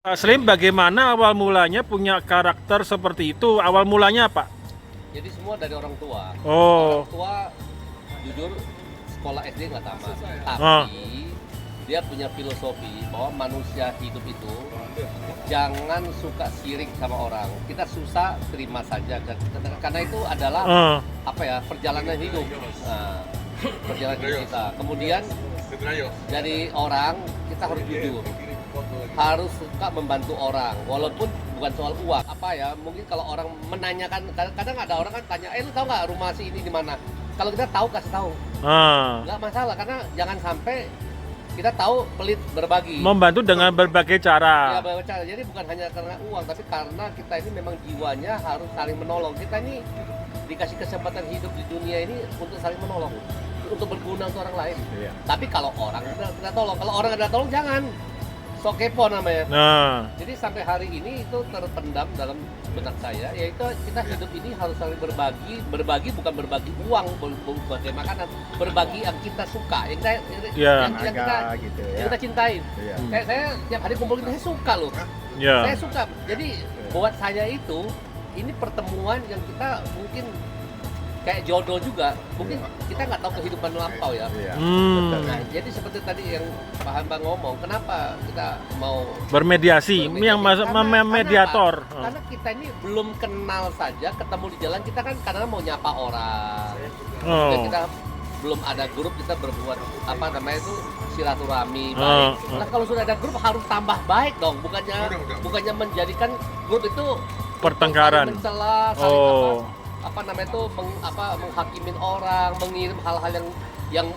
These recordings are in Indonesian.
Pak Slim, bagaimana awal mulanya punya karakter seperti itu? Awal mulanya apa? Jadi semua dari orang tua. Oh. Orang tua jujur sekolah SD nggak tamat, tapi Oh. dia punya filosofi bahwa manusia hidup itu jangan suka sirik sama orang. Kita susah terima saja karena itu adalah perjalanan hidup. Nah, perjalanan hidup kita. Kemudian dari orang kita harus jujur. Harus suka membantu orang walaupun bukan soal uang mungkin kalau orang menanyakan, kadang ada orang kan tanya, lu tahu nggak rumah si ini di mana? Kalau kita tahu kasih tahu, nggak masalah, karena jangan sampai kita tahu pelit berbagi, membantu dengan berbagai cara. Ya, berbagai cara. Jadi bukan hanya karena uang, tapi karena kita ini memang jiwanya harus saling menolong. Kita ini dikasih kesempatan hidup di dunia ini untuk saling menolong, untuk berguna untuk orang lain. Iya. Tapi kalau orang kita tolong, kalau orang ada tolong jangan. So kepo namanya. Jadi sampai hari ini itu terpendam dalam benak saya, yaitu kita hidup ini harus saling berbagi. Berbagi bukan berbagi uang, berbagi makanan, berbagi yang kita suka, yang kita cintai. Kayak saya tiap hari kumpul, saya suka loh. Saya suka. Jadi buat saya itu ini pertemuan yang kita mungkin kayak jodoh juga, mungkin kita nggak tahu kehidupan lampau ya. Nah, jadi seperti tadi yang Pak Hambang ngomong, kenapa kita mau bermediasi, yang mediator. Karena kita ini belum kenal saja, ketemu di jalan kita kan kadang mau nyapa orang. Dan kita belum ada grup, kita berbuat silaturahmi baik. Nah, kalau sudah ada grup harus tambah baik dong, bukannya menjadikan grup itu pertengkaran. Mencela, menghakimin orang, mengirim hal-hal yang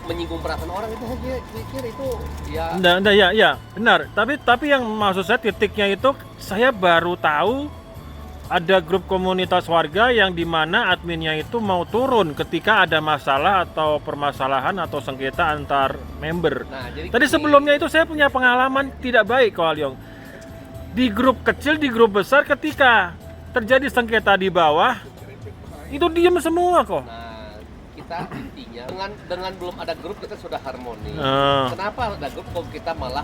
menyinggung perasaan orang, itu saya pikir itu ya. Ya, benar. Tapi yang maksud saya titiknya itu, saya baru tahu ada grup komunitas warga yang dimana adminnya itu mau turun ketika ada masalah atau permasalahan atau sengketa antar member. Nah, tadi sebelumnya itu saya punya pengalaman tidak baik, Ko Alyong. Di grup kecil, di grup besar, ketika terjadi sengketa di bawah, itu diam semua kok. Nah, kita intinya dengan belum ada grup kita sudah harmoni. Kenapa ada grup kok kita malah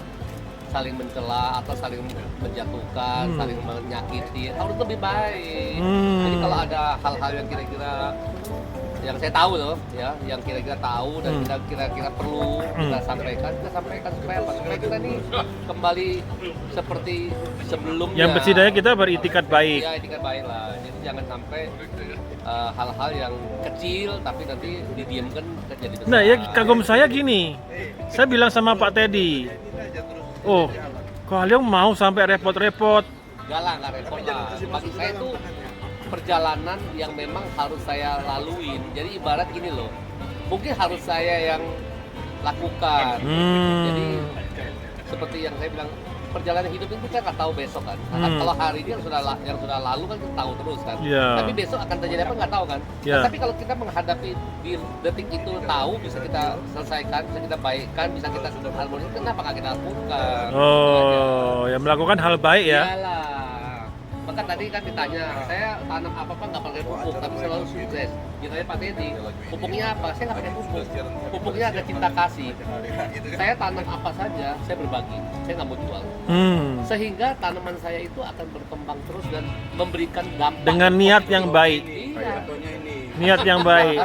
saling mencela atau saling menjatuhkan, saling menyakiti? Harus lebih baik. Jadi kalau ada hal-hal yang kira-kira yang saya tahu loh, ya, yang kira-kira tahu dan kita kira-kira perlu kita sampaikan supaya kita nih kembali seperti sebelumnya. Yang setidaknya kita beritikat baik. Ya, itikat baik lah. Jadi jangan sampai hal-hal yang kecil tapi nanti didiamkan jadi besar. Nah, ya kagum saya gini. Saya bilang sama Pak Teddy, Ko Alyong mau sampai repot-repot. Nggak repot lah. Bagi saya itu perjalanan yang memang harus saya laluin. Jadi ibarat gini loh, mungkin harus saya yang lakukan. Jadi seperti yang saya bilang, perjalanan hidup itu kita nggak tahu besok kan. Kalau hari ini yang sudah lalu kan kita tahu terus kan. Tapi besok akan terjadi apa nggak tahu kan. Nah, tapi kalau kita menghadapi di detik itu tahu, bisa kita selesaikan, bisa kita baikkan, bisa kita harmoni, kenapa nggak kita lakukan? Ya melakukan hal baik ya. Iyalah. Maka tadi kan ditanya, saya tanam apa nggak pakai pupuk, tapi selalu sukses. Ditanya Pak Teddy, pupuknya apa? Saya nggak pakai pupuk. Pupuknya ada cinta kasih. Saya tanam apa saja, saya berbagi. Saya nggak mau jual. Sehingga tanaman saya itu akan berkembang terus dan memberikan dampak. Dengan niat yang baik. Iya. Niat yang baik.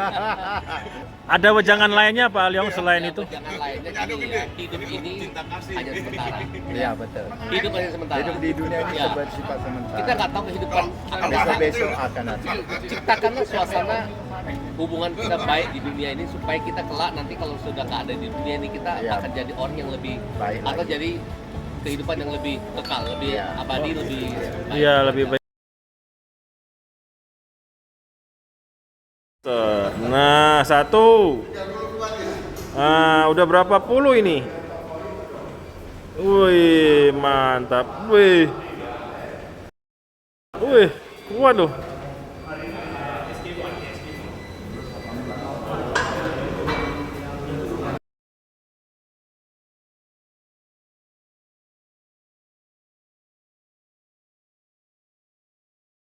Ada wejangan lainnya Pak Alyong selain itu? Wejangan lainnya gini ya, hidup ini hanya sementara. Iya, betul. Hidup hanya sementara. Hidup di dunia ini bersifat sementara. Kita nggak tahu kehidupan akan datang. Besok akan ada. Ciptakanlah suasana hubungan kita baik di dunia ini supaya kita kelak nanti kalau sudah nggak ada di dunia ini kita akan jadi orang yang lebih baik atau jadi kehidupan yang lebih kekal, lebih abadi, lebih baik. Iya, lebih baik. Nah, satu. Nah, udah berapa puluh ini? Wih, mantap. Wih, waduh.